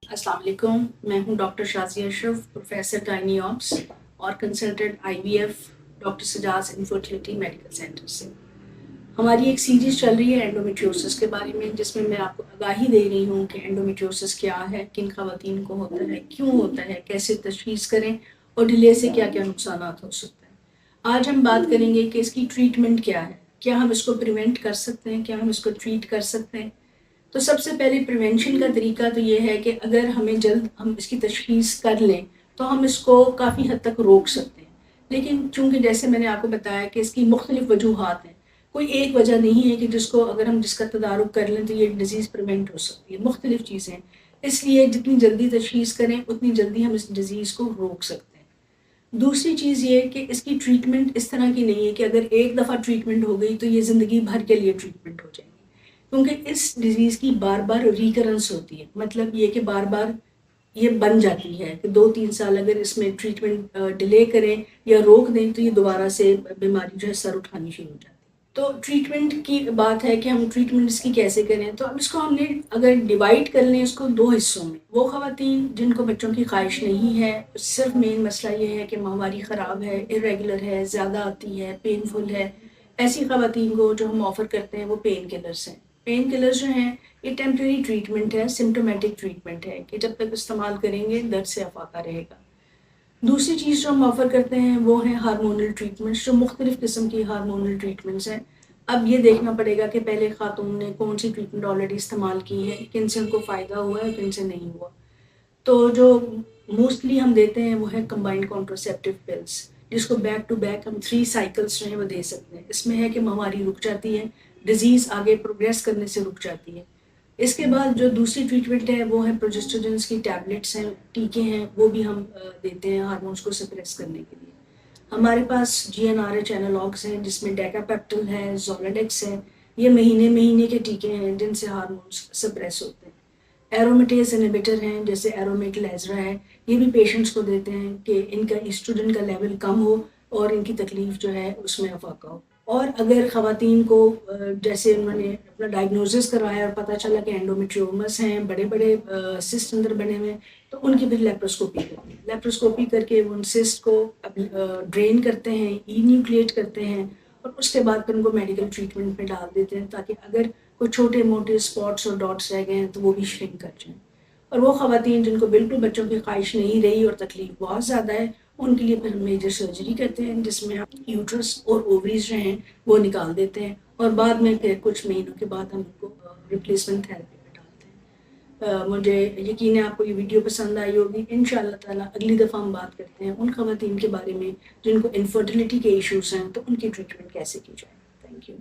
अस्सलाम वालेकुम, मैं हूं doctor Shazia Ashraf, professor gynae ops और consultant IVF doctor Sajjad infertility medical centre से। हमारी एक सीरीज़ चल रही है एंडोमेट्रियोसिस के बारे में, जिसमें मैं आपको आगाही दे रही हूं कि एंडोमेट्रियोसिस क्या है, किन ख़वातीन को होता है, क्यों होता है, कैसे तशख़ीस करें और डिले से क्या क्या नुकसान हो सकते हैं। आज हम बात करेंगे कि इसकी ट्रीटमेंट क्या है, क्या हम इसको प्रिवेंट कर सकते हैं, क्या हम इसको ट्रीट कर सकते हैं। तो सबसे पहले प्रिवेंशन का तरीका तो ये है कि अगर हमें जल्द हम इसकी तशख़ीस कर लें तो हम इसको काफ़ी हद तक रोक सकते हैं। लेकिन चूँकि जैसे मैंने आपको बताया कि इसकी मुख्तलिफ़ वजूहात हैं, कोई एक वजह नहीं है कि जिसका तदारुक कर लें तो ये डिज़ीज़ प्रिवेंट हो सकती है, मुख्तलिफ़ चीज़ें हैं। इसलिए जितनी जल्दी तशख़ीस करें उतनी जल्दी हम इस डिज़ीज़ को रोक सकते हैं। दूसरी चीज़ ये कि इसकी ट्रीटमेंट इस तरह की नहीं है कि अगर एक दफ़ा ट्रीटमेंट हो गई तो ये ज़िंदगी भर के लिए ट्रीटमेंट हो जाएगी, क्योंकि इस डिज़ीज़ की बार बार रिकरेंस होती है। मतलब ये कि बार बार ये बन जाती है कि 2-3 साल अगर इसमें ट्रीटमेंट डिले करें या रोक दें तो ये दोबारा से बीमारी जो है सर उठानी शुरू हो जाती है। तो ट्रीटमेंट की बात है कि हम ट्रीटमेंट इसकी कैसे करें, तो अब इसको हमने अगर डिवाइड कर लें इसको 2 हिस्सों में। वो ख़वातीन जिनको बच्चों की ख्वाहिश नहीं है, सिर्फ मेन मसला ये है कि माहवारी ख़राब है, इर्रेगुलर है, ज़्यादा आती है, पेनफुल है, ऐसी ख़वातीन को जो हम ऑफ़र करते हैं वो पेन किलर्स हैं। पेन किलर्स जो हैं ये टेम्परेरी ट्रीटमेंट है, सिम्प्टोमेटिक ट्रीटमेंट है कि जब तक इस्तेमाल करेंगे दर्द से अफाका रहेगा। दूसरी चीज़ जो हम ऑफ़र करते हैं वो है हार्मोनल ट्रीटमेंट्स, जो मुख्तलिफ़ किस्म की हार्मोनल ट्रीटमेंट्स हैं। अब ये देखना पड़ेगा कि पहले ख़ातून ने कौन सी ट्रीटमेंट ऑलरेडी इस्तेमाल की है, किन से उनको फ़ायदा हुआ है, किन से नहीं हुआ। तो जो मोस्टली हम देते हैं वो है कंबाइंड कॉन्ट्रासेप्टिव पिल्स, जिसको बैक टू बैक हम 3 साइकिल्स जो हैं वो दे सकते हैं। इसमें है कि माहवारी रुक जाती है, डिज़ीज़ आगे प्रोग्रेस करने से रुक जाती है। इसके बाद जो दूसरी ट्रीटमेंट है वो है प्रोजेस्टेरोन्स की टैबलेट्स हैं, टीके हैं, वो भी हम देते हैं हार्मोन्स को सप्रेस करने के लिए। हमारे पास GnRH एनालॉग्स हैं जिसमें डेकापेप्टिल है, ज़ोलाडेक्स है। ये महीने-महीने के टीके हैं जिनसे हार्मोन्स सप्रेस होते हैं। एरोमेटेज इनहिबिटर हैं जैसे एरोमेट लेज़रा है, ये भी पेशेंट्स को देते हैं कि इनका एस्ट्रोजन का लेवल कम हो और इनकी तकलीफ़ जो है उसमें अफाका हो। और अगर ख़वातीन को जैसे उन्होंने अपना डायग्नोसिस करवाया और पता चला कि एंडोमेट्रियोमस हैं, बड़े-बड़े सिस्ट अंदर बने हुए हैं, तो उनकी फिर लेप्रोस्कोपी करते हैं। लेप्रोस्कोपी करके उन सिस्ट को ड्रेन करते हैं, इन्यूक्लिएट करते हैं और उसके बाद फिर उनको मेडिकल ट्रीटमेंट में डाल देते हैं, ताकि अगर कोई छोटे-मोटे स्पॉट्स और डॉट्स रह गए हैं तो वो भी श्रिंक कर जाएँ। और वो ख़वातीन जिनको बिल्कुल बच्चों की ख्वाहिश नहीं रही और तकलीफ़ बहुत ज़्यादा है, उनके लिए फिर हम मेजर सर्जरी करते हैं, जिसमें हम यूट्रस और ओवरीज़ जो हैं वो निकाल देते हैं और बाद में फिर कुछ महीनों के बाद हम उनको रिप्लेसमेंट थेरेपी में डालते हैं। मुझे यकीन है आपको ये वीडियो पसंद आई होगी। इंशाअल्लाह ताला अगली दफ़ा हम बात करते हैं उन ख़वातीन के बारे में जिनको इनफर्टिलिटी के इश्यूज़ हैं, तो उनकी ट्रीटमेंट कैसे की जाए। Thank you.